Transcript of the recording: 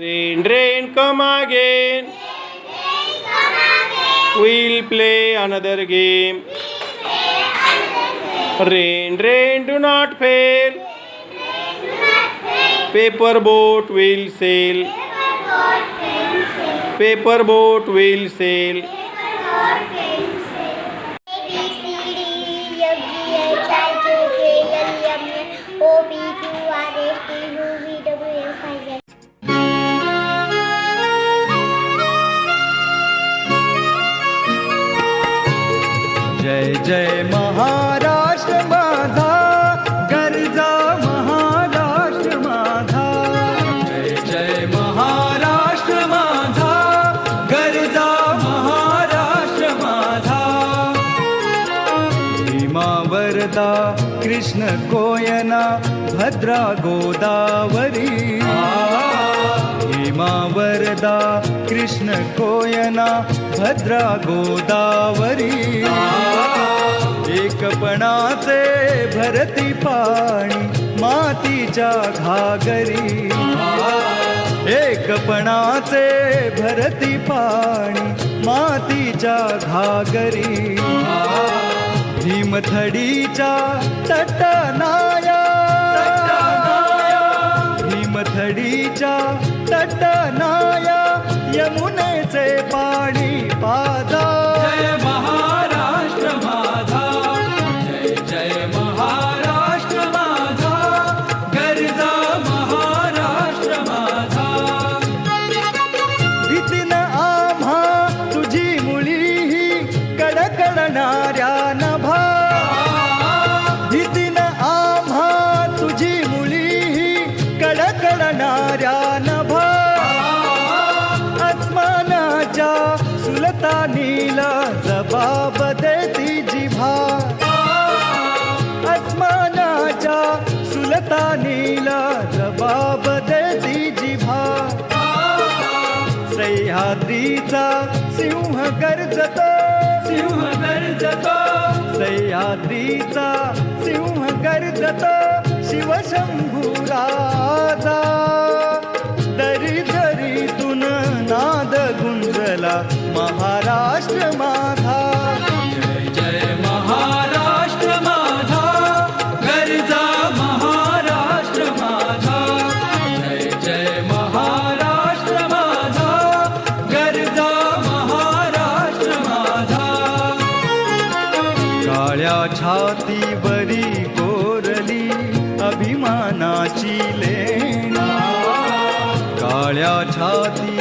Rain, rain, come again. We'll play another game. Rain, rain, do not fail. Paper boat will sail. Paper boat will sail. जय जय महाराष्ट्र माझा, गर्जा महाराष्ट्र माझा. जय जय महाराष्ट्र माझा, गर्जा महाराष्ट्र माझा. भीमा वरदा कृष्ण कोयना भद्रा गोदावरी. भीमा वरदा कृष्ण कोयना भद्रा गोदावरी. एकपणाचे भरती पाणी मातीच्या घागरी. एकपणाचे भरती पाणी मातीच्या घागरी. भीमथडीच्या तटनाया, भीमथडीच्या तटनाया यमुनेचे पाणी पाजा. जय महाराष्ट्र माझा, जय जय महाराष्ट्र माझा, गर्जा महाराष्ट्र माझा. भीतीन आम्हा तुझी मुळीही कडकडणाऱ्या नभा. भीतीन आम्हा तुझी मुळीही कडकडणाऱ्या नभा. आसमानाच्या सुलतानीला जबाब देती जिभा. आसमानाच्या सुलतानीला जबाब देती जिभा. सह्याद्रीचा सिंह गर्जतो, सिंह गर्जतो. सह्याद्रीचा सिंह गर्जतो, शिवशंभू राजा. दरी दरीतून नाद गुंजला महाराष्ट्र माझा. जय जय महाराष्ट्र माझा, गर्जा महाराष्ट्र माझा. जय जय महाराष्ट्र माझा, गर्जा महाराष्ट्र माझा. काळ्या छातीवरी कोरली अभिमानाची लेणी. काळ्या छाती